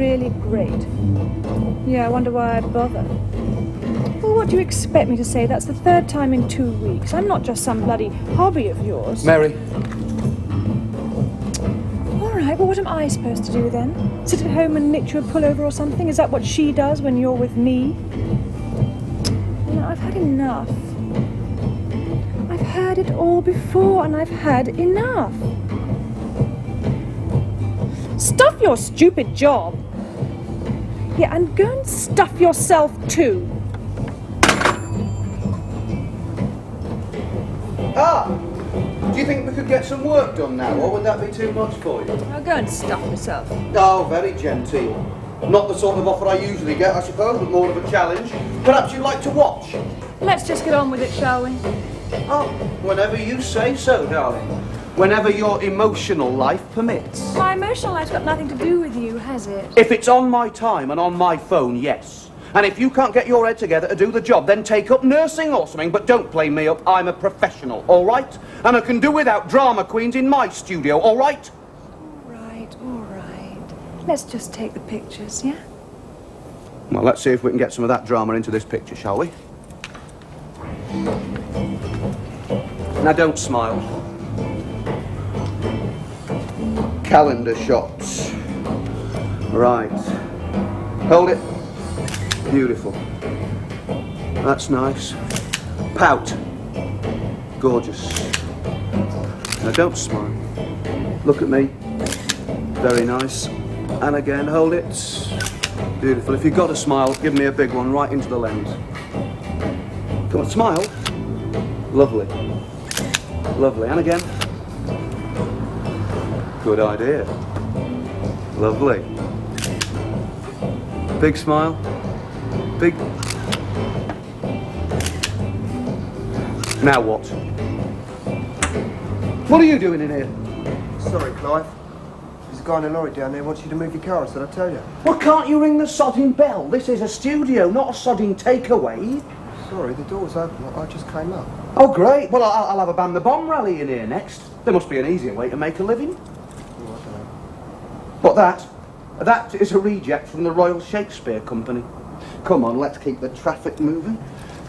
really great. Yeah, I wonder why I'd bother. Well, what do you expect me to say? That's the third time in 2 weeks. I'm not just some bloody hobby of yours. Mary. All right, well, what am I supposed to do then? Sit at home and knit you a pullover or something? Is that what she does when you're with me? No, I've had enough. I've heard it all before, and I've had enough. Stuff your stupid job. Yeah, and go and stuff yourself too. Ah! Do you think we could get some work done now, or would that be too much for you? Now go and stuff yourself. Oh, very genteel. Not the sort of offer I usually get, I suppose, but more of a challenge. Perhaps you'd like to watch? Let's just get on with it, shall we? Oh, whenever you say so, darling. Whenever your emotional life permits. My emotional life's got nothing to do with you, has it? If it's on my time and on my phone, yes. And if you can't get your head together to do the job, then take up nursing or something, but don't play me up. I'm a professional, all right? And I can do without drama queens in my studio, all right? All right. Let's just take the pictures, yeah? Well, let's see if we can get some of that drama into this picture, shall we? Now, don't smile. Calendar shots. Right. Hold it. Beautiful. That's nice. Pout. Gorgeous. Now don't smile. Look at me. Very nice. And again, hold it. Beautiful. If you've got a smile, give me a big one right into the lens. Come on, smile. Lovely. Lovely. And again. Good idea. Lovely. Big smile. Big. Now what? What are you doing in here? Sorry, Clive. There's a guy in a lorry down there wants you to move your car, I said I'd tell you. Well, can't you ring the sodding bell? This is a studio, not a sodding takeaway. Sorry, the door's open. I just came up. Oh, great. Well, I'll have a Ban the Bomb rally in here next. There must be an easier way to make a living. Oh, I don't know. What, that? That is a reject from the Royal Shakespeare Company. Come on, let's keep the traffic moving.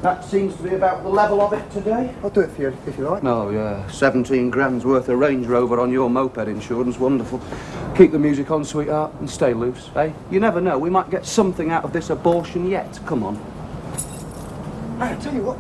That seems to be about the level of it today. I'll do it for you if you like. Oh, yeah. 17 grand's worth of Range Rover on your moped insurance. Wonderful. Keep the music on, sweetheart, and stay loose, eh? You never know. We might get something out of this abortion yet. Come on. Hey, I tell you what.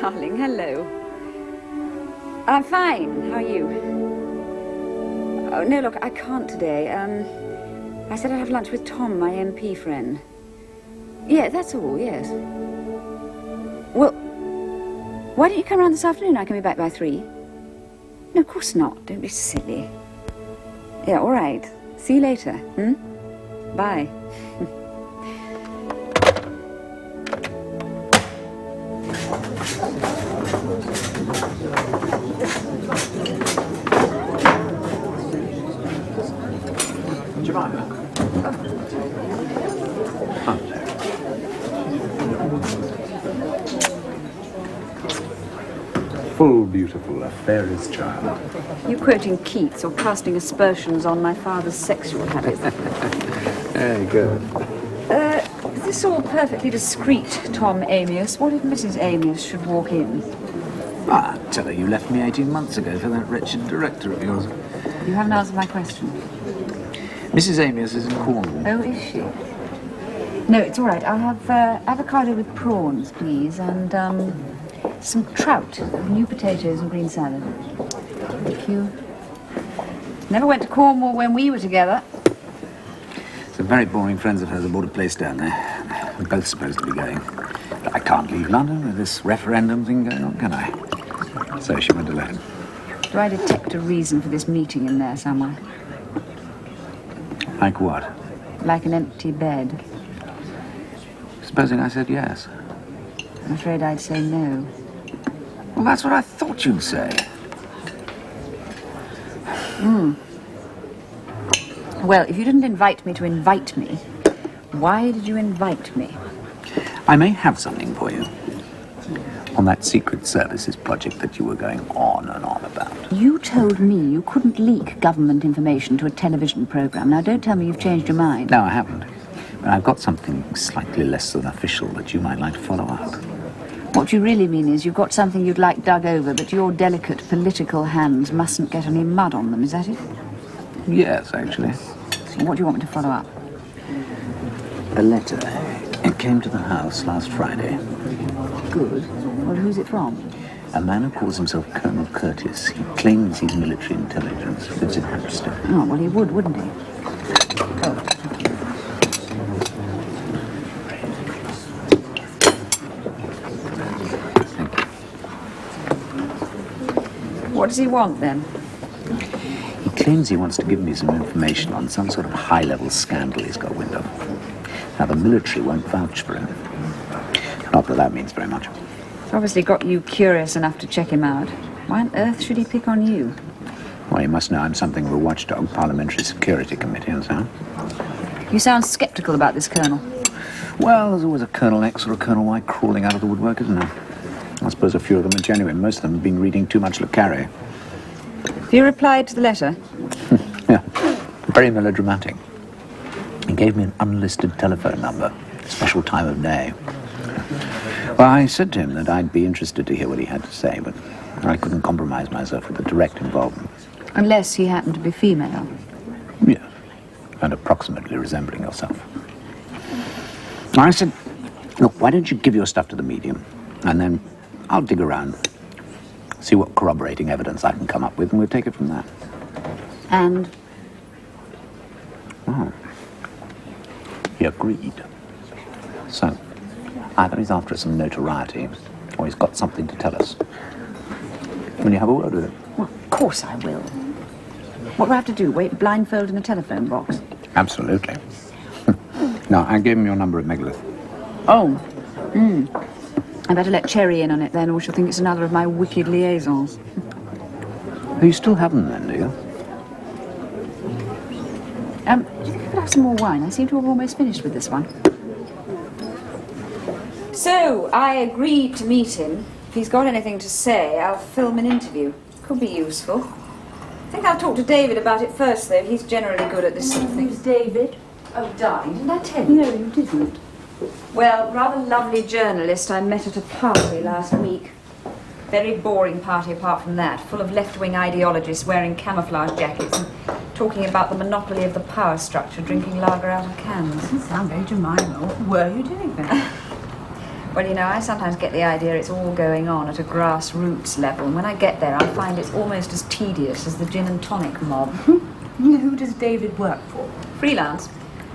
Darling, hello. I'm fine. How are you? Oh, no, look, I can't today. I said I'd have lunch with Tom, my MP friend. Yeah, that's all, yes. Well, why don't you come round this afternoon? I can be back by 3. No, of course not. Don't be silly. Yeah, all right. See you later, Bye. Jemima. Full, beautiful, a fairy's child. You quoting Keats or casting aspersions on my father's sexual habits? Very good. Is this all perfectly discreet, Tom Amius? What if Mrs. Amius should walk in? Ah, tell her you left me 18 months ago for that wretched director of yours. You haven't answered my question. Mrs. Amius is in Cornwall. Oh, is she? No, it's all right. I'll have avocado with prawns, please, and some trout, new potatoes and green salad. Thank you. Never went to Cornwall when we were together. Some very boring friends of hers have bought a place down there. We're both supposed to be going. But I can't leave London with this referendum thing going on, can I? So she went alone. Do I detect a reason for this meeting in there somewhere? Like what? Like an empty bed. Supposing I said yes. I'm afraid I'd say no. Well, that's what I thought you'd say. Well, if you didn't invite me to invite me, why did you invite me? I may have something for you. On that Secret Services project that you were going on and on about. You told me you couldn't leak government information to a television program. Now, don't tell me you've changed your mind. No, I haven't. But I've got something slightly less than official that you might like to follow up. What you really mean is you've got something you'd like dug over, but your delicate political hands mustn't get any mud on them, is that it? Yes, actually. So what do you want me to follow up? A letter. It came to the house last Friday. Good. Well, who's it from? A man who calls himself Colonel Curtis. He claims he's military intelligence. Lives in Hampstead. Oh, well, he would, wouldn't he? Oh. What does he want, then? He claims he wants to give me some information on some sort of high-level scandal he's got wind of. Now, the military won't vouch for him. Not that that means very much. It's obviously got you curious enough to check him out. Why on earth should he pick on you? Well, you must know I'm something of a watchdog, Parliamentary Security Committee and so on. You sound sceptical about this colonel. Well, there's always a Colonel X or a Colonel Y crawling out of the woodwork, isn't there? I suppose a few of them are genuine. Most of them have been reading too much Le Carré. Have you replied to the letter? Yeah, very melodramatic. He gave me an unlisted telephone number, special time of day. Well, I said to him that I'd be interested to hear what he had to say, but I couldn't compromise myself with a direct involvement. Unless he happened to be female. Yes, and approximately resembling yourself. I said, look, why don't you give your stuff to the medium, and then I'll dig around, see what corroborating evidence I can come up with, and we'll take it from there. And? Oh. He agreed. So, either he's after some notoriety, or he's got something to tell us. Will you have a word with him? Well, of course I will. What do I have to do? Wait blindfold in a telephone box? Absolutely. No, I gave him your number at Megalith. Oh. I better let Cherry in on it then, or she'll think it's another of my wicked liaisons. Oh, you still have them then, do you? Do you think I could have some more wine? I seem to have almost finished with this one. So, I agreed to meet him. If he's got anything to say, I'll film an interview. Could be useful. I think I'll talk to David about it first, though. He's generally good at this sort of thing. Who's David? Oh, darling, didn't I tell you? No, you didn't. Well, rather lovely journalist I met at a party last week. Very boring party apart from that, full of left-wing ideologists wearing camouflage jackets and talking about the monopoly of the power structure, drinking lager out of cans. Doesn't sound very Jemima. What were you doing then? Well, you know, I sometimes get the idea it's all going on at a grassroots level, and when I get there I find it's almost as tedious as the gin and tonic mob. Who does David work for? Freelance.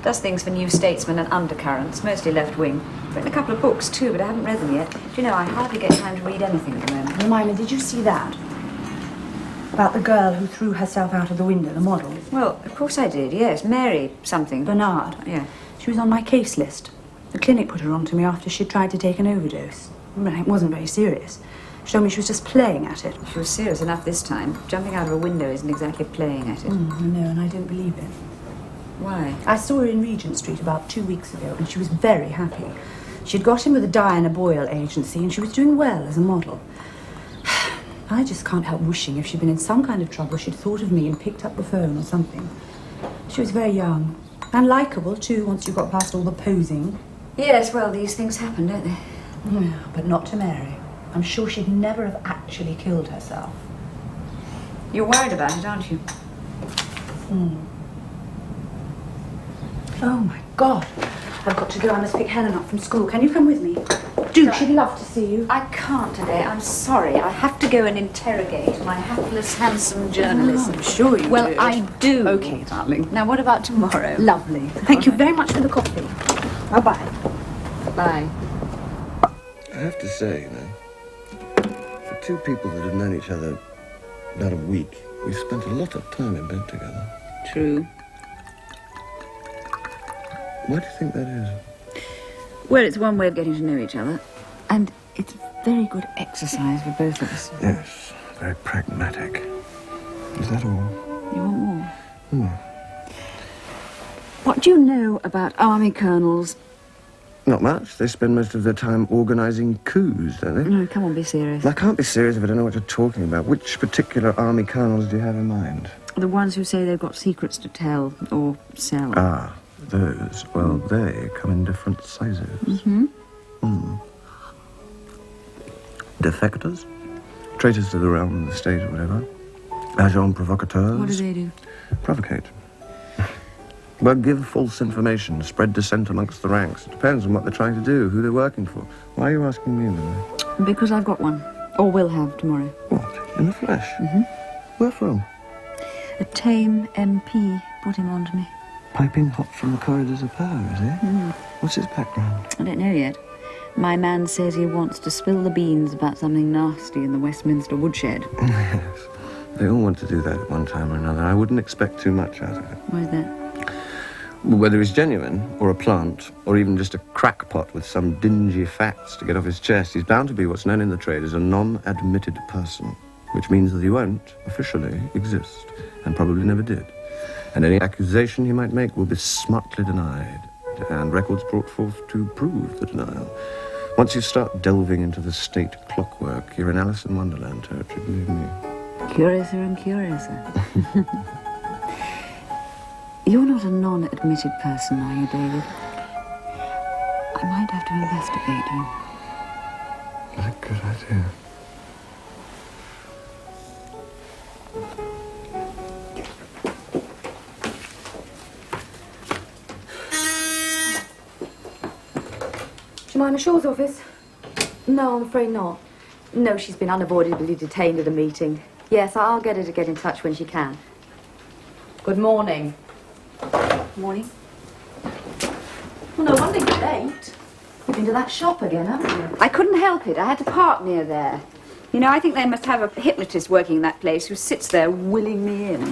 Does things for New Statesman and Undercurrents, mostly left-wing. Written a couple of books, too, but I haven't read them yet. Do you know, I hardly get time to read anything at the moment. Jemima, did you see that? About the girl who threw herself out of the window, the model? Well, of course I did, yes. Mary something. Bernard. Yeah. She was on my case list. The clinic put her on to me after she'd tried to take an overdose. Well, it wasn't very serious. She told me she was just playing at it. She was serious enough this time. Jumping out of a window isn't exactly playing at it. I know, and I don't believe it. Why? I saw her in Regent Street about 2 weeks ago, and she was very happy. She'd got in with a Diana Boyle agency, and she was doing well as a model. I just can't help wishing if she'd been in some kind of trouble, she'd thought of me and picked up the phone or something. She was very young. And likeable, too, once you got past all the posing. Yes, well, these things happen, don't they? Yeah, but not to Mary. I'm sure she'd never have actually killed herself. You're worried about it, aren't you? Oh, my God. I've got to go. I must pick Helen up from school. Can you come with me? Do. She'd love to see you. I can't today. I'm sorry. I have to go and interrogate my hapless, handsome journalist. I'm sure you Well, do. I do. Okay, darling. Now, what about tomorrow? Lovely. Thank you very much for the coffee. Bye-bye. Bye. I have to say, for two people that have known each other about a week, we've spent a lot of time in bed together. True. Why do you think that is? Well, it's one way of getting to know each other. And it's very good exercise for both of us. Yes, very pragmatic. Is that all? You want more? What do you know about army colonels? Not much. They spend most of their time organising coups, don't they? No, come on, be serious. I can't be serious if I don't know what you're talking about. Which particular army colonels do you have in mind? The ones who say they've got secrets to tell or sell. Ah, those. Well, they come in different sizes. Defectors? Traitors to the realm and the state or whatever. Agents provocateurs. What do they do? Provocate. Well, give false information, spread dissent amongst the ranks. It depends on what they're trying to do, who they're working for. Why are you asking me, Lily? Because I've got one. Or will have tomorrow. What? In the flesh? Where from? A tame MP put him on to me. Piping hot from the corridors of power, is he? What's his background? I don't know yet. My man says he wants to spill the beans about something nasty in the Westminster woodshed. Yes. They all want to do that at one time or another. I wouldn't expect too much out of it. Why is that? Whether he's genuine, or a plant, or even just a crackpot with some dingy facts to get off his chest, he's bound to be what's known in the trade as a non-admitted person, which means that he won't officially exist, and probably never did. And any accusation he might make will be smartly denied, and records brought forth to prove the denial. Once you start delving into the state clockwork, you're in Alice in Wonderland territory, believe me. Curiouser and curiouser. You're not a non-admitted person, are you, David? I might have to investigate you. That's a good idea. Jemima Shore's office? No, I'm afraid not. No, she's been unavoidably detained at a meeting. Yes, I'll get her to get in touch when she can. Good morning. Morning. Well, no wonder you're late. You've been to that shop again, haven't you? I couldn't help it. I had to park near there. You know, I think they must have a hypnotist working in that place who sits there willing me in.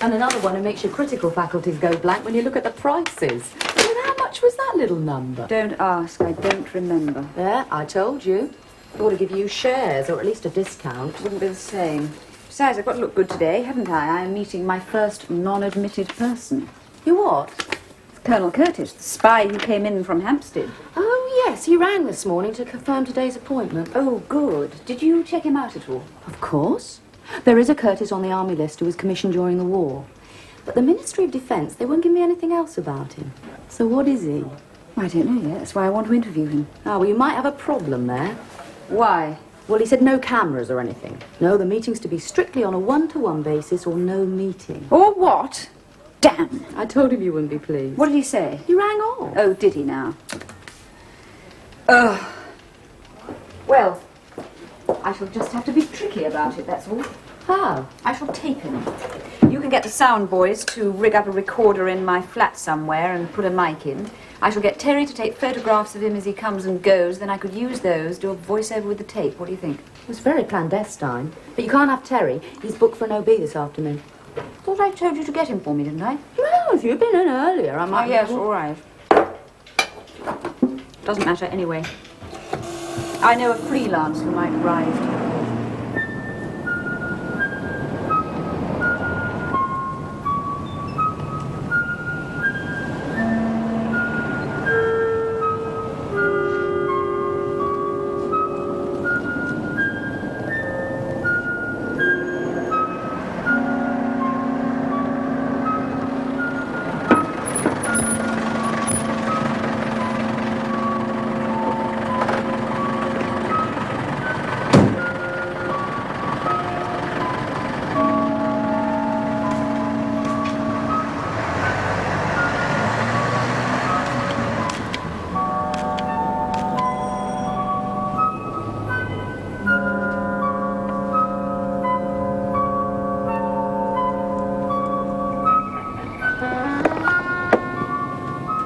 And another one who makes your critical faculties go blank when you look at the prices. I mean, how much was that little number? Don't ask. I don't remember. There, I told you. I ought to give you shares, or at least a discount. Wouldn't be the same. Besides, I've got to look good today, haven't I? I'm meeting my first non-admitted person. You what? Colonel Curtis, the spy who came in from Hampstead. Oh, yes, he rang this morning to confirm today's appointment. Oh, good. Did you check him out at all? Of course. There is a Curtis on the army list who was commissioned during the war. But the Ministry of Defence, they won't give me anything else about him. So what is he? I don't know yet. That's why I want to interview him. Oh, well, you might have a problem there. Why? Well, he said no cameras or anything. No, the meeting's to be strictly on a one-to-one basis or no meeting. Or what? Damn. I told him you wouldn't be pleased. What did he say? He rang off. Oh, did he now? Ugh. Well, I shall just have to be tricky about it, that's all. How? I shall tape him. You can get the sound boys to rig up a recorder in my flat somewhere and put a mic in. I shall get Terry to take photographs of him as he comes and goes. Then I could use those, do a voiceover with the tape. What do you think? It's very clandestine. But you can't have Terry. He's booked for an OB this afternoon. Thought I told you to get him for me, didn't I? Well, if you'd been in earlier, I might... Oh, yes, all right. Doesn't matter anyway. I know a freelance who might rise to your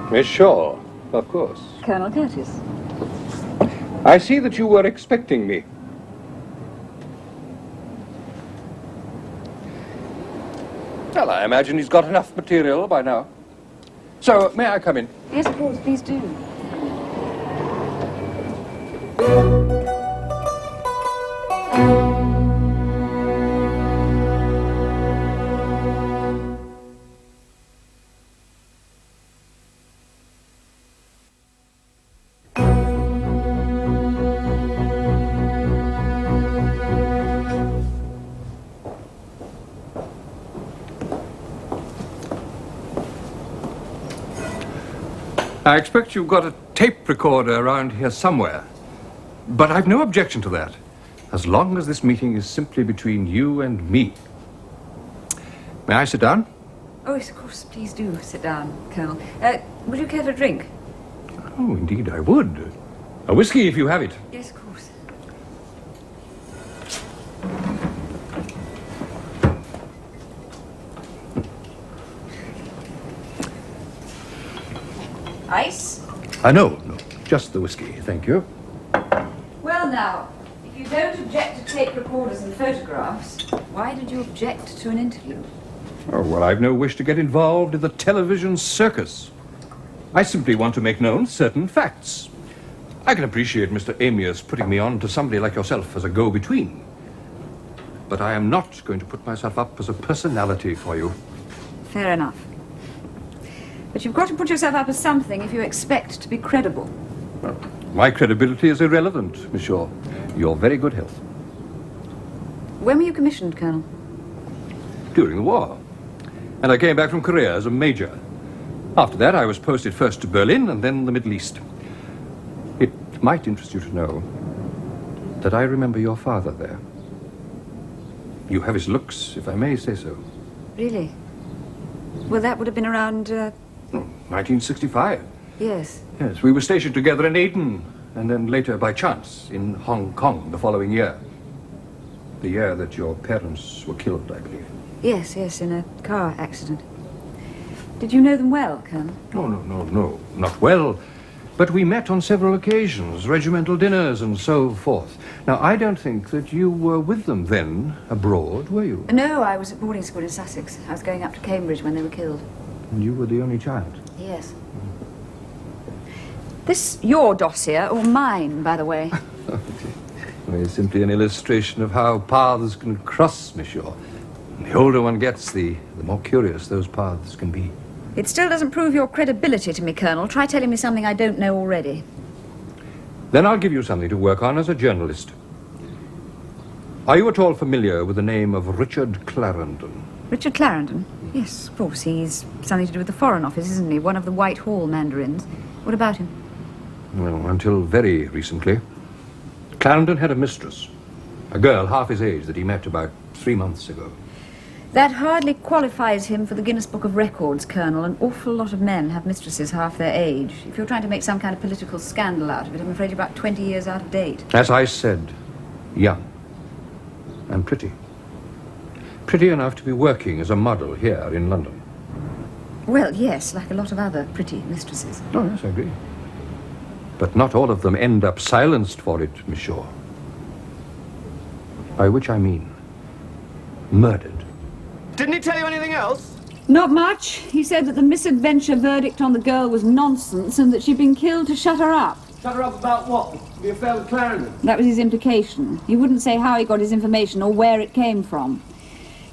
Miss Shore, of course. Colonel Curtis. I see that you were expecting me. Well, I imagine he's got enough material by now. So, may I come in? Yes, of course, please do. I expect you've got a tape recorder around here somewhere. But I've no objection to that, as long as this meeting is simply between you and me. May I sit down? Oh, yes, of course, please do sit down, Colonel. Would you care for a drink? Oh, indeed I would. A whiskey if you have it. Yes, of course. Ice? No, just the whiskey, thank you. Well, now, if you don't object to tape recorders and photographs, why did you object to an interview? Oh, well, I've no wish to get involved in the television circus. I simply want to make known certain facts. I can appreciate Mr. Amias putting me on to somebody like yourself as a go-between. But I am not going to put myself up as a personality for you. Fair enough. But you've got to put yourself up as something if you expect to be credible. Well, my credibility is irrelevant, Miss Shore. Your very good health. When were you commissioned, Colonel? During the war. And I came back from Korea as a major. After that, I was posted first to Berlin and then the Middle East. It might interest you to know that I remember your father there. You have his looks, if I may say so. Really? Well, that would have been around, 1965. Yes. Yes, we were stationed together in Aden, and then later, by chance, in Hong Kong the following year. The year that your parents were killed, I believe. Yes, in a car accident. Did you know them well, Colonel? No, not well. But we met on several occasions, regimental dinners and so forth. Now, I don't think that you were with them then, abroad, were you? No, I was at boarding school in Sussex. I was going up to Cambridge when they were killed. And you were the only child? Yes. This your dossier, or mine, by the way? Well, it's simply an illustration of how paths can cross, Miss Shore. The older one gets, the more curious those paths can be. It still doesn't prove your credibility to me, Colonel. Try telling me something I don't know already. Then I'll give you something to work on as a journalist. Are you at all familiar with the name of Richard Clarendon? Richard Clarendon? Yes, of course. He's something to do with the Foreign Office, isn't he? One of the Whitehall mandarins. What about him? Well, until very recently, Clarendon had a mistress, a girl half his age that he met about 3 months ago. That hardly qualifies him for the Guinness Book of Records, Colonel. An awful lot of men have mistresses half their age. If you're trying to make some kind of political scandal out of it, I'm afraid you're about 20 years out of date. As I said, young and pretty. pretty enough to be working as a model here in London? Well, yes, like a lot of other pretty mistresses. Oh, yes, I agree. But not all of them end up silenced for it, Miss Shore. By which I mean murdered. Didn't he tell you anything else? Not much. He said that the misadventure verdict on the girl was nonsense and that she'd been killed to shut her up. Shut her up about what? The affair with Clarendon? That was his implication. He wouldn't say how he got his information or where it came from.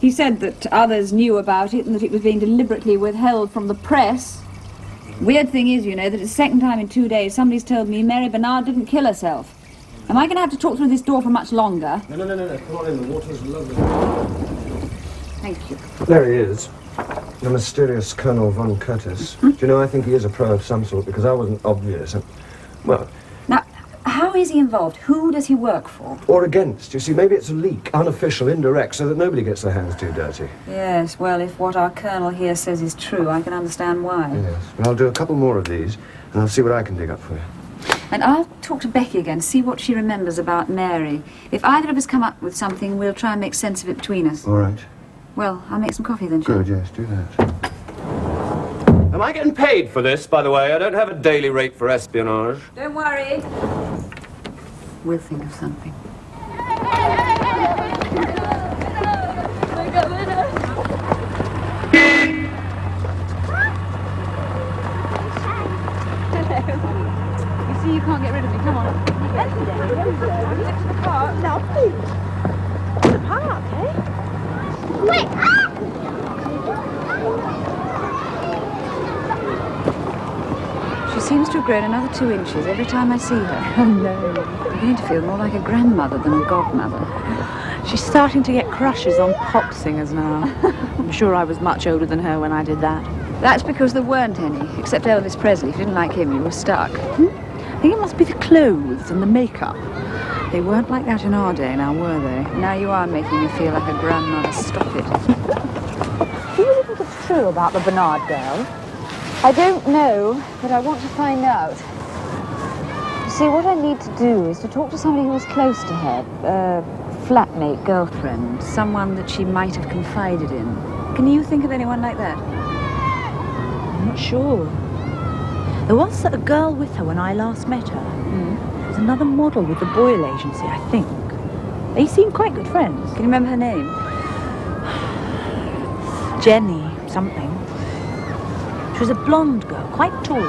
He said that others knew about it and that it was being deliberately withheld from the press. Weird thing is, you know, that it's the second time in 2 days somebody's told me Mary Bernard didn't kill herself. Am I going to have to talk through this door for much longer? No. Come on in, the water's lovely. Thank you. There he is. The mysterious Colonel Von Curtis. Do you know, I think he is a pro of some sort, because I wasn't obvious. Well... Now, how is he involved? Who does he work for? Or against. You see, maybe it's a leak, unofficial, indirect, so that nobody gets their hands too dirty. Yes, well, if what our colonel here says is true, I can understand why. Yes. Well, I'll do a couple more of these, and I'll see what I can dig up for you. And I'll talk to Becky again, see what she remembers about Mary. If either of us come up with something, we'll try and make sense of it between us. All right. Well, I'll make some coffee then, shall I? Good, yes, do that. Am I getting paid for this, by the way? I don't have a daily rate for espionage. Don't worry. We'll think of something. You see, you can't get rid of me. Come on. To the park. Lovely. The park, eh? Wait! She seems to have grown another 2 inches every time I see her. Oh, no. I'm beginning to feel more like a grandmother than a godmother. She's starting to get crushes on pop singers now. I'm sure I was much older than her when I did that. That's because there weren't any, except Elvis Presley. If you didn't like him, you were stuck. I think it must be the clothes and the makeup. They weren't like that in our day, now were they? Now you are making me feel like a grandmother. Stop it. Do you think it's true about the Bernard girl? I don't know, but I want to find out. You see, what I need to do is to talk to somebody who was close to her, flatmate, girlfriend, Someone that she might have confided in. Can you think of anyone like that? I'm not sure. There was a girl with her when I last met her. There was another model with the Boyle agency, I think. They seemed quite good friends. Can you remember her name? Jenny something. She was a blonde girl, quite tall.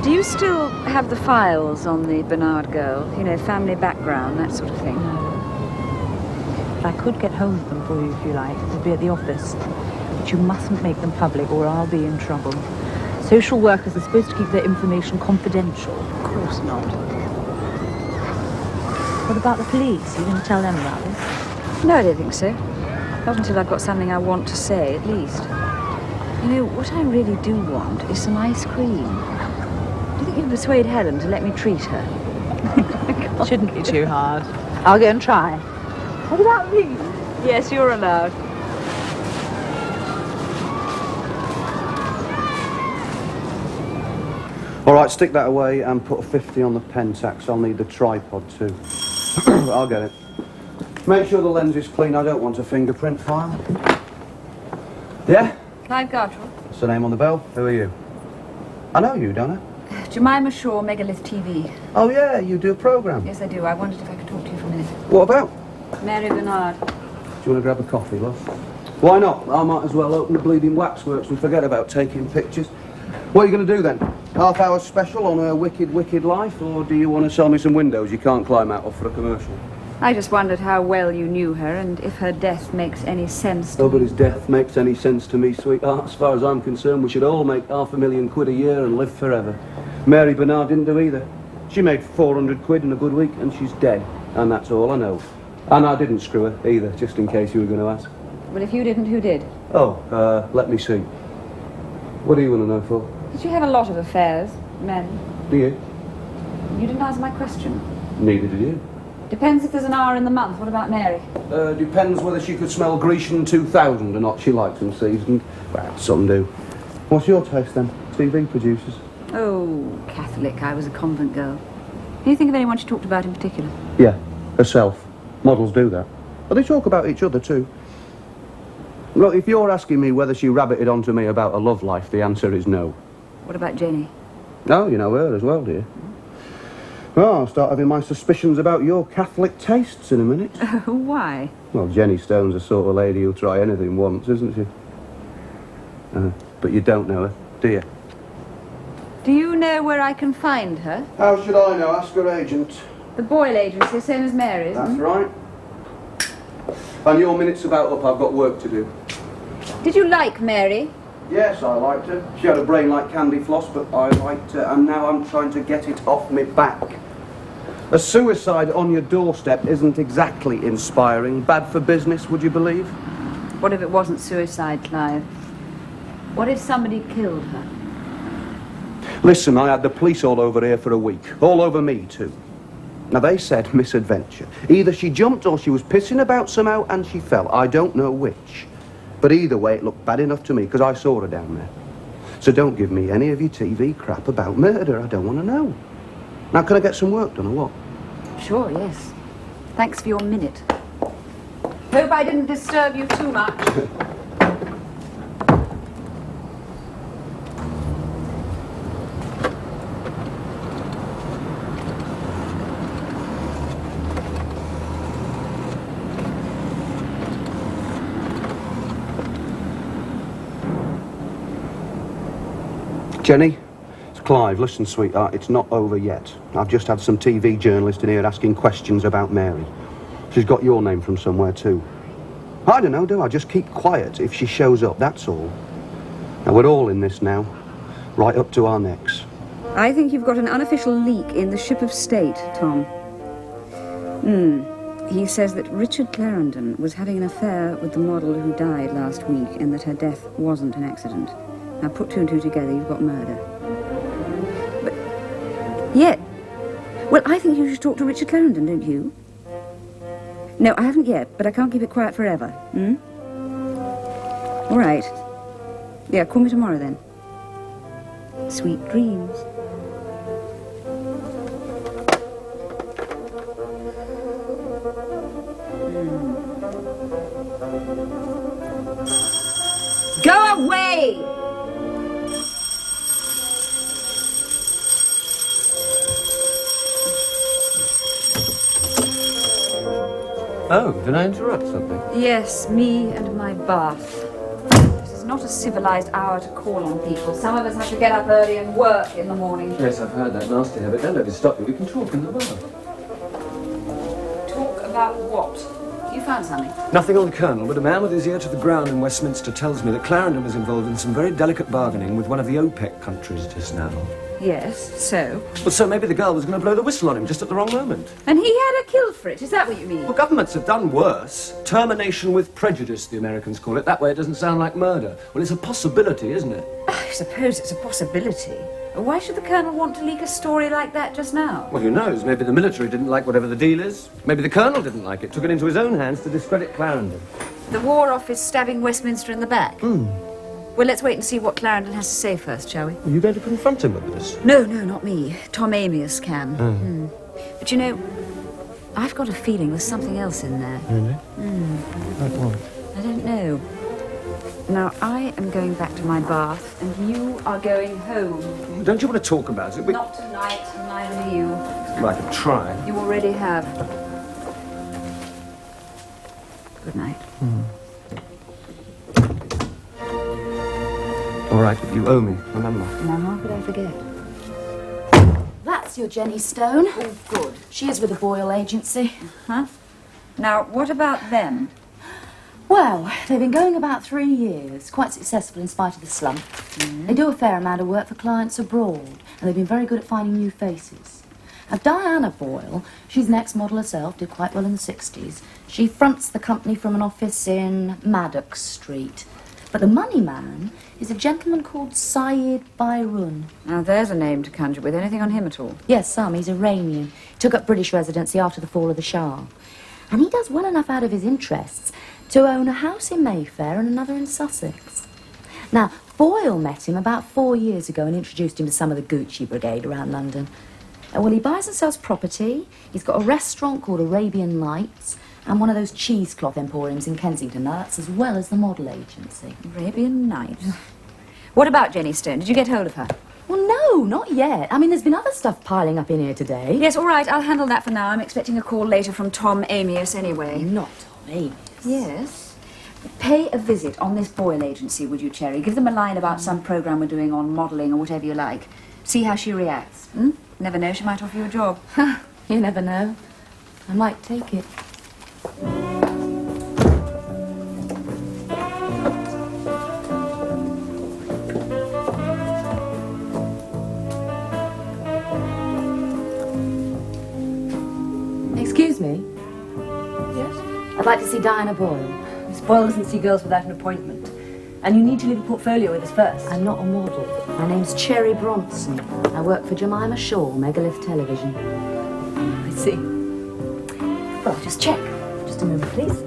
Do you still have the files on the Bernard girl? You know, family background, that sort of thing? No. But I could get hold of them for you if you like. They'll be at the office. But you mustn't make them public or I'll be in trouble. Social workers are supposed to keep their information confidential. Of course not. What about the police? Are you going to tell them about this? No, I don't think so. Not until I've got something I want to say, at least. You know, what I really do want is some ice cream. Do you think you'd persuade Helen to let me treat her? Shouldn't be too hard. I'll go and try. What about me? Yes, you're allowed. All right, stick that away and put a 50 on the pen tax. I'll need the tripod too. I'll get it. Make sure the lens is clean. I don't want a fingerprint file. Yeah? Clive Gartrell. What's the name on the bell? Who are you? I know you, don't I? Jemima Shore, Megalith TV. Oh, yeah, you do a programme. Yes, I do. I wondered if I could talk to you for a minute. What about? Mary Bernard. Do you want to grab a coffee, love? Why not? I might as well open the bleeding waxworks and forget about taking pictures. What are you going to do then? Half-hour special on her wicked, wicked life, or do you want to sell me some windows you can't climb out of for a commercial? I just wondered how well you knew her and if her death makes any sense to Nobody's death makes any sense to me, sweetheart. As far as I'm concerned, we should all make £500,000 a year and live forever. Mary Bernard didn't do either. She made 400 quid in a good week and she's dead. And that's all I know. And I didn't screw her either, just in case you were going to ask. Well, if you didn't, who did? Oh, let me see. What do you want to know for? Did you have a lot of affairs, men? Do you? You didn't answer my question. Neither did you. Depends if there's an hour in the month. What about Mary? Depends whether she could smell Grecian 2000 or not. She likes them seasoned. Well, some do. What's your taste then? TV producers? Oh, Catholic. I was a convent girl. Can you think of anyone she talked about in particular? Yeah, herself. Models do that. But they talk about each other too. Look, if you're asking me whether she rabbited onto me about a love life, the answer is no. What about Jenny? No, you know her as well, do you? Well, I'll start having my suspicions about your Catholic tastes in a minute. Why? Well, Jenny Stone's the sort of lady who'll try anything once, isn't she? But you don't know her, do you? Do you know where I can find her? How should I know? Ask her agent. The Boyle agency, same as Mary's. That's right. And your minute's about up. I've got work to do. Did you like Mary? Yes, I liked her. She had a brain like candy floss, but I liked her, and now I'm trying to get it off me back. A suicide on your doorstep isn't exactly inspiring. Bad for business, would you believe? What if it wasn't suicide, Clive? What if somebody killed her? Listen, I had the police all over here for a week. All over me, too. Now, they said misadventure. Either she jumped or she was pissing about somehow and she fell. I don't know which. But either way, it looked bad enough to me, because I saw her down there. So don't give me any of your TV crap about murder. I don't want to know. Now, can I get some work done, or what? Sure, yes. Thanks for your minute. Hope I didn't disturb you too much. Jenny, it's Clive. Listen, sweetheart, it's not over yet. I've just had some TV journalist in here asking questions about Mary. She's got your name from somewhere, too. I don't know, do I? Just keep quiet if she shows up, that's all. Now, we're all in this now, right up to our necks. I think you've got an unofficial leak in the ship of state, Tom. He says that Richard Clarendon was having an affair with the model who died last week, and that her death wasn't an accident. Now, put two and two together, you've got murder. But, yeah. Well, I think you should talk to Richard Clarendon, don't you? No, I haven't yet, but I can't keep it quiet forever. All right. Yeah, call me tomorrow, then. Sweet dreams. Go away! Oh, did I interrupt something? Yes, me and my bath. This is not a civilized hour to call on people. Some of us have to get up early and work in the morning. Yes, I've heard that nasty habit. Don't let me stop you. We can talk in the bath. Talk about what? You found something? Nothing on the Colonel, but a man with his ear to the ground in Westminster tells me that Clarendon was involved in some very delicate bargaining with one of the OPEC countries just now. Yes, so? Well, so maybe the girl was going to blow the whistle on him just at the wrong moment. And he had her killed for it, is that what you mean? Well, governments have done worse. Termination with prejudice, the Americans call it. That way it doesn't sound like murder. Well, it's a possibility, isn't it? I suppose it's a possibility. Why should the Colonel want to leak a story like that just now? Well, who knows? Maybe the military didn't like whatever the deal is. Maybe the Colonel didn't like it, took it into his own hands to discredit Clarendon. The War Office stabbing Westminster in the back? Well, let's wait and see what Clarendon has to say first, shall we? Are you going to confront him with this? No, not me. Tom Amius can. But you know, I've got a feeling there's something else in there. Really? Like what? I don't know. Now, I am going back to my bath, and you are going home. Don't you want to talk about it? Not tonight, neither do you. I could try. You already have. Good night. All right, but you owe me, remember. Now, how could I forget? That's your Jenny Stone. Oh, good. She is with the Boyle agency. Huh? Now, what about them? Well, they've been going about 3 years, quite successful in spite of the slump. They do a fair amount of work for clients abroad, and they've been very good at finding new faces. Now, Diana Boyle, she's an ex-model herself, did quite well in the 60s. She fronts the company from an office in Maddox Street. But the money man is a gentleman called Syed Bayrun. Now, there's a name to conjure with. Anything on him at all? Yes, some. He's Iranian. Took up British residency after the fall of the Shah. And he does well enough out of his interests to own a house in Mayfair and another in Sussex. Now, Boyle met him about 4 years ago and introduced him to some of the Gucci brigade around London. Well, he buys and sells property. He's got a restaurant called Arabian Nights. And one of those cheesecloth emporiums in Kensington. Now, that's as well as the model agency. Arabian Nights. What about Jenny Stone? Did you get hold of her? Well, no, not yet. I mean, there's been other stuff piling up in here today. Yes, all right, I'll handle that for now. I'm expecting a call later from Tom Amius anyway. Not Tom Amius. Yes. Pay a visit on this Boyle agency, would you, Cherry? Give them a line about some programme we're doing on modelling or whatever you like. See how she reacts. Hmm? Never know, she might offer you a job. You never know. I might take it. Excuse me. Yes? I'd like to see Diana Boyle. Miss Boyle doesn't see girls without an appointment. And you need to leave a portfolio with us first. I'm not a model. My name's Cherry Bronson. I work for Jemima Shore, Megalith Television. I see. Well, I'll just check. Just a moment, please.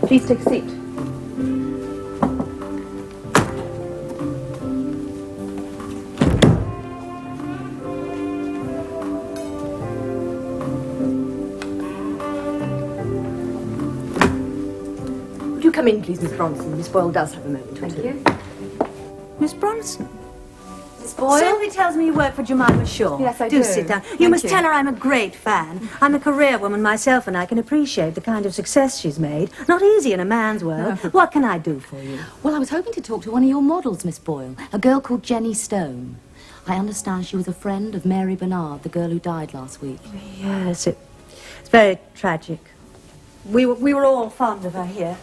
Please take a seat. Would you come in, please, Miss Bronson? Miss Boyle does have a moment. Thank you. Miss Bronson? Miss Boyle? Sylvie tells me you work for Jemima Shore. Yes, I do. Sit down. You Thank must you. tell her I'm a great fan. I'm a career woman myself, and I can appreciate the kind of success she's made. Not easy in a man's world. What can I do for you? Well, I was hoping to talk to one of your models, Miss Boyle. A girl called Jenny Stone. I understand she was a friend of Mary Bernard, the girl who died last week. Yes, it's very tragic. We were all fond of her here.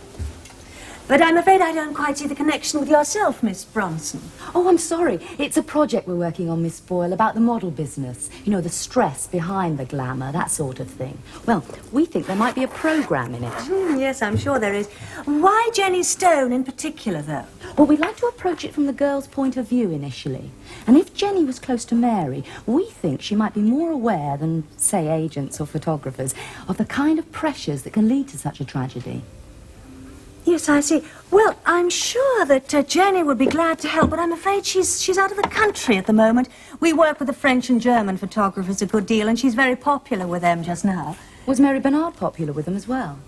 But I'm afraid I don't quite see the connection with yourself, Miss Bronson. Oh, I'm sorry. It's a project we're working on, Miss Boyle, about the model business. You know, the stress behind the glamour, that sort of thing. Well, we think there might be a programme in it. Yes, I'm sure there is. Why Jenny Stone in particular, though? Well, we'd like to approach it from the girl's point of view initially. And if Jenny was close to Mary, we think she might be more aware than, say, agents or photographers of the kind of pressures that can lead to such a tragedy. Yes, I see. Well, I'm sure that Jenny would be glad to help, but I'm afraid she's out of the country at the moment. We work with the French and German photographers a good deal, and she's very popular with them just now. Was Mary Bernard popular with them as well?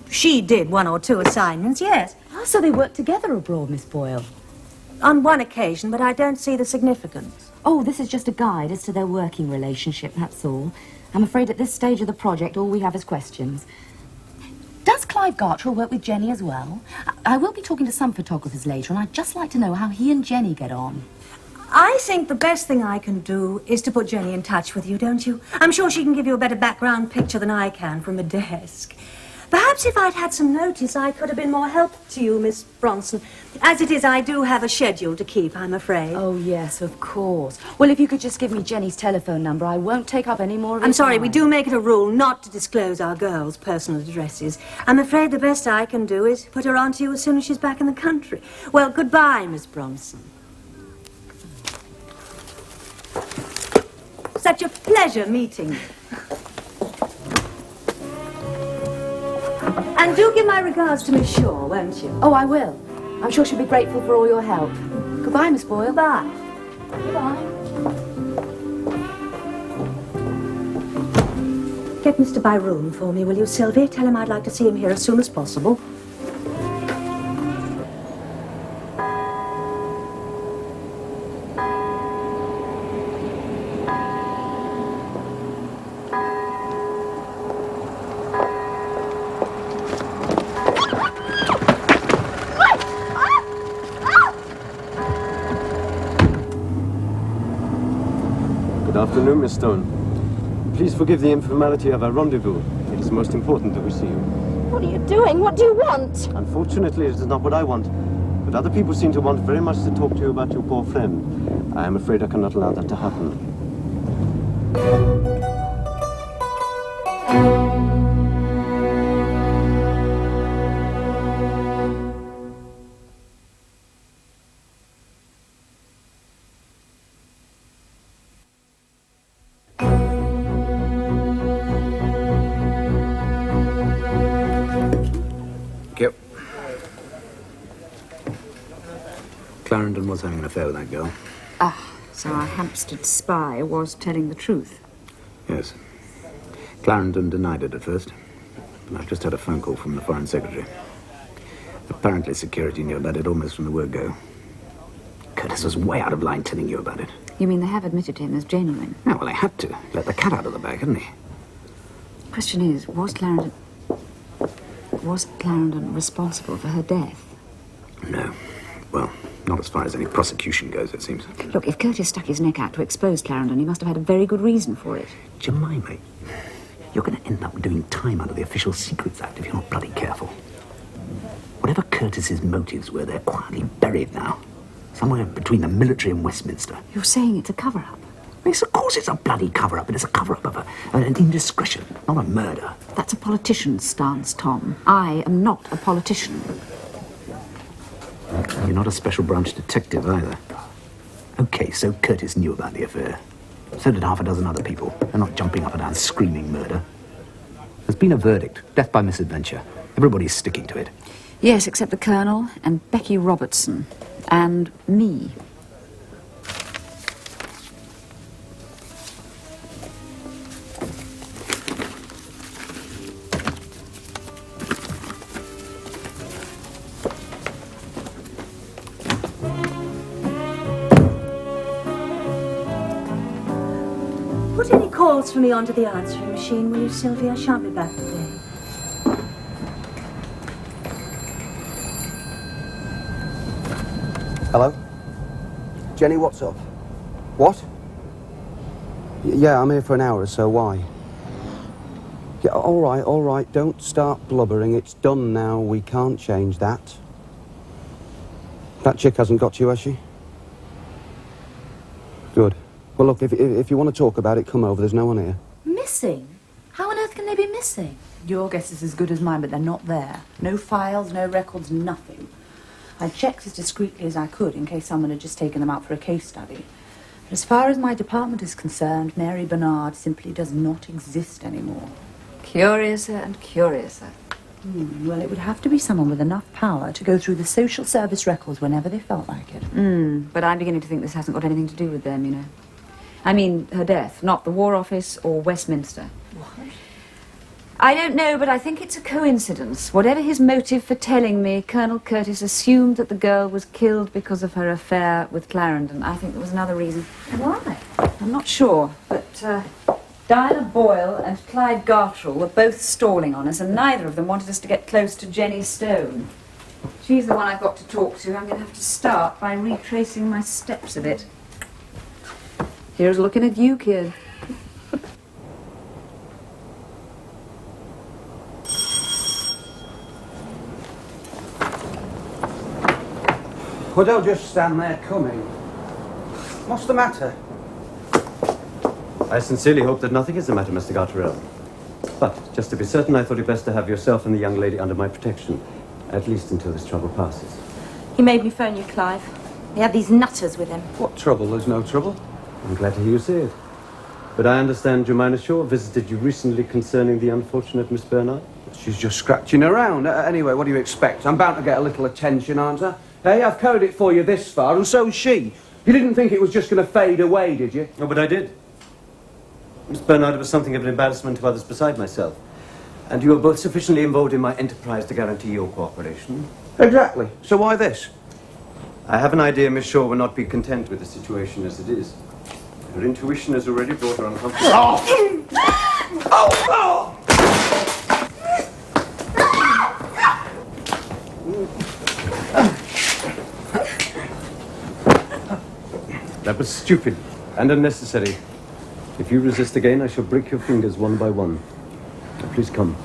She did 1 or 2 assignments, yes. Oh, so they worked together abroad, Miss Boyle. On one occasion, but I don't see the significance. Oh, this is just a guide as to their working relationship, that's all. I'm afraid at this stage of the project, all we have is questions. Does Clive Gartrell work with Jenny as well? I will be talking to some photographers later, and I'd just like to know how he and Jenny get on. I think the best thing I can do is to put Jenny in touch with you, don't you? I'm sure she can give you a better background picture than I can from a desk. Perhaps if I'd had some notice, I could have been more help to you, Miss Bronson. As it is, I do have a schedule to keep, I'm afraid. Oh, yes, of course. Well, if you could just give me Jenny's telephone number, I won't take up any more of your I'm sorry, time. we do make it a rule not to disclose our girls' personal addresses. I'm afraid the best I can do is put her on to you as soon as she's back in the country. Well, goodbye, Miss Bronson. Such a pleasure meeting you. And do give my regards to Miss Shore, won't you? Oh, I will. I'm sure she'll be grateful for all your help. Goodbye, Miss Boyle. Goodbye. Goodbye. Get Mr. Byroon for me, will you, Sylvie? Tell him I'd like to see him here as soon as possible. Good afternoon, Miss Stone. Please forgive the informality of our rendezvous. It is most important that we see you. What are you doing? What do you want? Unfortunately, it is not what I want. But other people seem to want very much to talk to you about your poor friend. I am afraid I cannot allow that to happen. Yep. Clarendon was having an affair with that girl. Ah, so our Hampstead spy was telling the truth. Yes. Clarendon denied it at first. and I've just had a phone call from the Foreign Secretary. Apparently security knew about it almost from the word go. Curtis was way out of line telling you about it. You mean they have admitted him as genuine? No, well, they had to. Let the cat out of the bag, hadn't he? Question is, was Clarendon responsible for her death? No. Well, not as far as any prosecution goes, it seems. Look, if Curtis stuck his neck out to expose Clarendon, he must have had a very good reason for it. Jemima, you're going to end up doing time under the Official Secrets Act if you're not bloody careful. Whatever Curtis's motives were, they're quietly buried now. Somewhere between the military and Westminster. You're saying it's a cover-up? Yes, of course it's a bloody cover-up, but it's a cover-up of an indiscretion, not a murder. That's a politician's stance, Tom. I am not a politician. You're not a special branch detective either. Okay, so Curtis knew about the affair. So did half a dozen other people. They're not jumping up and down screaming murder. There's been a verdict, death by misadventure. Everybody's sticking to it. Yes, except the Colonel and Becky Robertson. And me. Put any calls for me onto the answering machine, will you, Sylvia? I shan't be back today. Hello? Jenny, what's up? What? Yeah, I'm here for an hour or so. Why? Yeah, all right. Don't start blubbering. It's done now. We can't change that. That chick hasn't got you, has she? Good. Well, look, if you want to talk about it, come over. There's no one here. Missing? How on earth can they be missing? Your guess is as good as mine, but they're not there. No files, no records, nothing. I checked as discreetly as I could in case someone had just taken them out for a case study. But as far as my department is concerned, Mary Bernard simply does not exist anymore. Curiouser and curiouser. Well, it would have to be someone with enough power to go through the social service records whenever they felt like it. But I'm beginning to think this hasn't got anything to do with them, you know. I mean, her death, not the War Office or Westminster. What? I don't know, but I think it's a coincidence. Whatever his motive for telling me, Colonel Curtis assumed that the girl was killed because of her affair with Clarendon. I think there was another reason. Why? I'm not sure, but Diana Boyle and Clyde Gartrell were both stalling on us, and neither of them wanted us to get close to Jenny Stone. She's the one I've got to talk to. I'm going to have to start by retracing my steps a bit. Here's looking at you, kid. Well, don't just stand there coming. What's the matter? I sincerely hope that nothing is the matter, Mr. Gartrell. But, just to be certain, I thought it best to have yourself and the young lady under my protection, at least until this trouble passes. He made me phone you, Clive. He had these nutters with him. What trouble? There's no trouble. I'm glad to hear you say it. But I understand Jemima Shore visited you recently concerning the unfortunate Miss Bernard? She's just scratching around. Anyway, what do you expect? I'm bound to get a little attention, aren't I? Hey, I've carried it for you this far, and so's she. You didn't think it was just going to fade away, did you? Oh, but I did. Miss Bernard was something of an embarrassment to others beside myself. And you were both sufficiently involved in my enterprise to guarantee your cooperation. Exactly. So why this? I have an idea Miss Shore will not be content with the situation as it is. Her intuition has already brought her uncomfortable. Oh! Oh! That was stupid and unnecessary. If you resist again, I shall break your fingers one by one. Now, please come.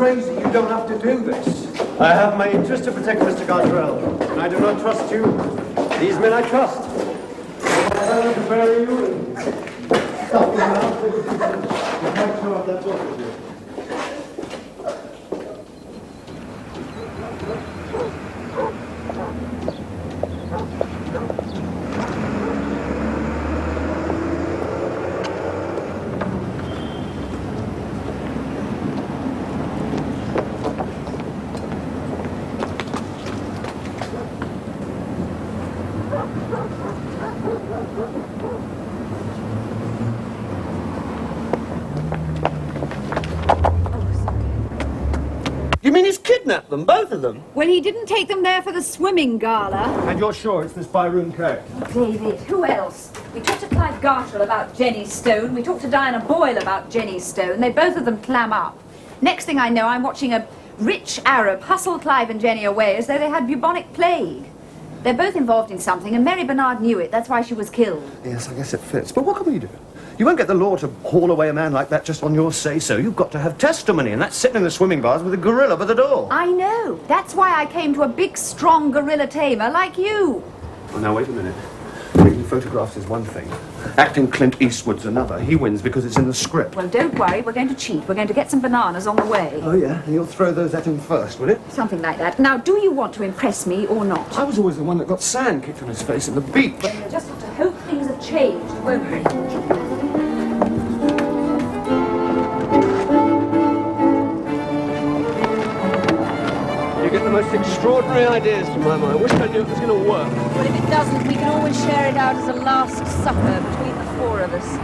crazy. You don't have to do this. I have my interest to protect Mr. Gartrell, and I do not trust you. These men I trust. I want to bury you and stop you now. You can't show up that book with you. You mean he's kidnapped them, both of them? Well, he didn't take them there for the swimming gala. And you're sure it's this Byron character? David, who else? We talked to Clive Gartrell about Jenny Stone. We talked to Diana Boyle about Jenny Stone. They both of them clam up. Next thing I know, I'm watching a rich Arab hustle Clive and Jenny away as though they had bubonic plague. They're both involved in something, and Mary Bernard knew it. That's why she was killed. Yes, I guess it fits. But what can we do? You won't get the law to haul away a man like that just on your say-so. You've got to have testimony, and that's sitting in the swimming bars with a gorilla by the door. I know. That's why I came to a big, strong gorilla tamer like you. Oh, now, wait a minute. Taking photographs is one thing. Acting Clint Eastwood's another. He wins because it's in the script. Well, don't worry. We're going to cheat. We're going to get some bananas on the way. Oh, yeah? And you'll throw those at him first, will it? Something like that. Now, do you want to impress me or not? I was always the one that got sand kicked on his face at the beach. Well, you'll just have to hope things have changed, won't we? You get the most extraordinary ideas, Jemima. I wish I knew it was going to work. Well, if it doesn't, we can always share it out as a last supper between the four of us.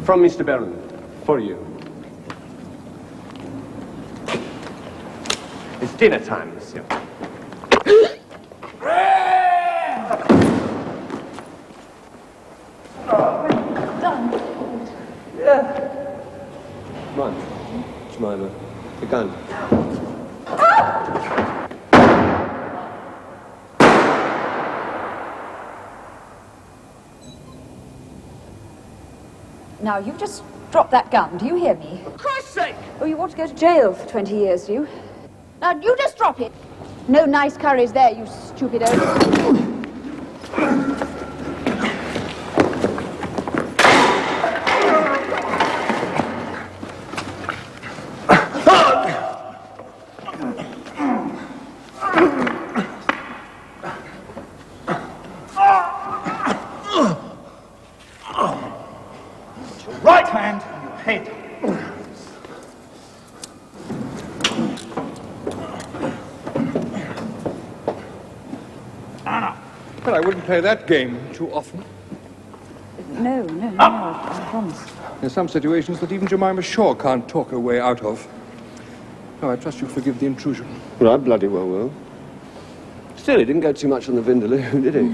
From Mr. Barron, for you. It's dinner time, monsieur. Come on, Jemima, the gun. Now, you've just dropped that gun. Do you hear me? For Christ's sake! Oh, you want to go to jail for 20 years, do you? Now, you just drop it. No nice curries there, you stupid oaf. Right hand on your head. Well, I wouldn't play that game too often. No, I promise. There's some situations that even Jemima Shore can't talk her way out of. No, I trust you'll forgive the intrusion. Well, I bloody well will. Still, he didn't go too much on the Vindaloo, did he?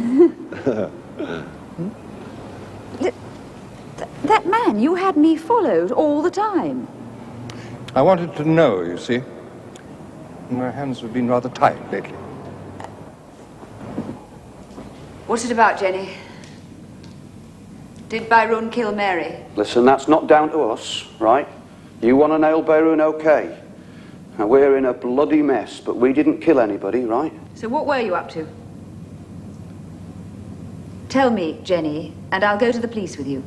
That man, you had me followed all the time. I wanted to know, you see. My hands have been rather tied lately. What's it about, Jenny? Did Byron kill Mary? Listen, that's not down to us, right? You want to nail Beirut, okay. Now, we're in a bloody mess, but we didn't kill anybody, right? So what were you up to? Tell me, Jenny, and I'll go to the police with you.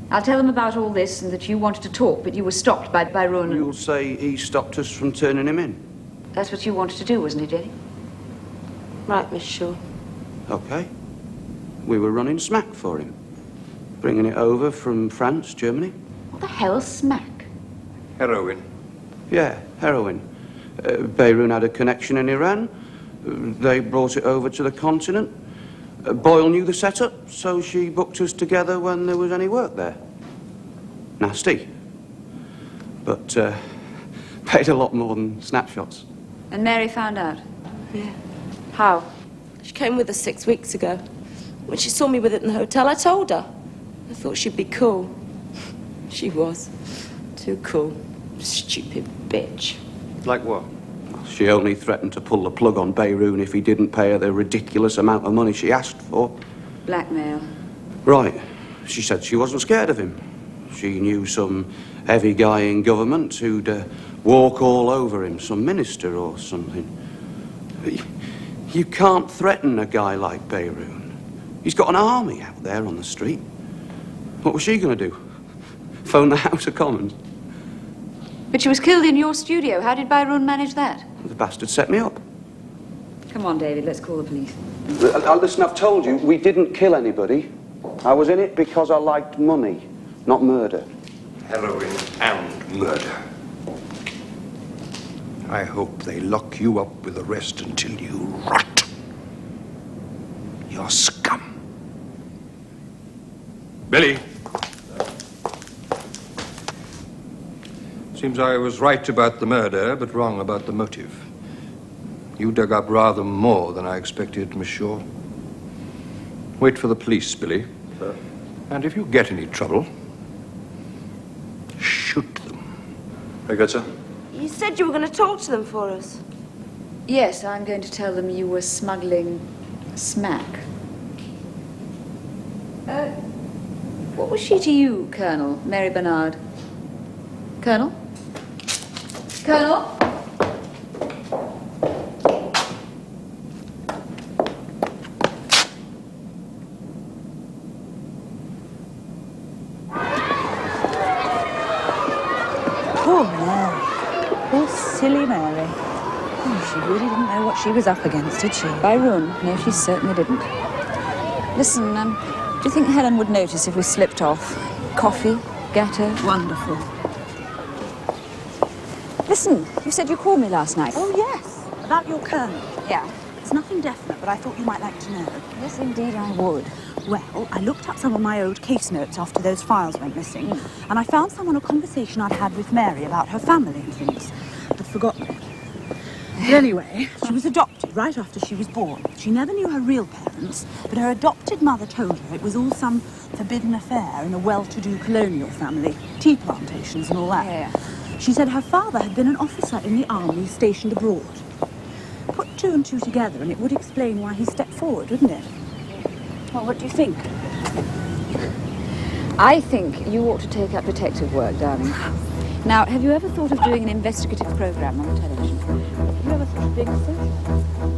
I'll tell them about all this and that you wanted to talk, but you were stopped by Byron. You'll say he stopped us from turning him in. That's what you wanted to do, wasn't it, Jenny? Right, Miss Shore. Okay. We were running smack for him. Bringing it over from France, Germany. What the hell's smack? Heroin. Yeah, heroin. Beirut had a connection in Iran. They brought it over to the continent. Boyle knew the setup, so she booked us together when there was any work there. Nasty. But paid a lot more than snapshots. And Mary found out? Yeah. How? She came with us 6 weeks ago. When she saw me with it in the hotel, I told her. I thought she'd be cool. She was. Too cool. Stupid bitch. Like what? She only threatened to pull the plug on Beirut if he didn't pay her the ridiculous amount of money she asked for. Blackmail. Right. She said she wasn't scared of him. She knew some heavy guy in government who'd walk all over him, some minister or something. You can't threaten a guy like Beirut. He's got an army out there on the street. What was she going to do? Phone the House of Commons? But she was killed in your studio. How did Byron manage that? The bastard set me up. Come on, David, let's call the police. Listen, I've told you, we didn't kill anybody. I was in it because I liked money, not murder. Heroin and murder. I hope they lock you up with the rest until you rot. You're scum. Billy. Seems I was right about the murder, but wrong about the motive. You dug up rather more than I expected, Miss Shore. Wait for the police, Billy. Sir? And if you get any trouble, shoot them. Very good, sir. You said you were going to talk to them for us. Yes, I'm going to tell them you were smuggling smack. What was she to you, Colonel? Mary Bernard? Colonel? Colonel? Poor Mary. Poor silly Mary. Oh, she really didn't know what she was up against, did she? Byron? No, she certainly didn't. Listen, do you think Helen would notice if we slipped off? Coffee? Get her? Wonderful. Listen, you said you called me last night. Oh, yes. About your colonel. Yeah. It's nothing definite, but I thought you might like to know. Yes, indeed, I would. Well, I looked up some of my old case notes after those files went missing, and I found some on a conversation I'd had with Mary about her family and things. I'd forgotten it. But anyway, she was adopted right after she was born. She never knew her real parents, but her adopted mother told her it was all some forbidden affair in a well-to-do colonial family, tea plantations and all that. Yeah. She said her father had been an officer in the army stationed abroad. Put two and two together and it would explain why he stepped forward, wouldn't it? Well, what do you think? I think you ought to take up detective work, darling. Now, have you ever thought of doing an investigative program on the television? Have you ever thought of being a social?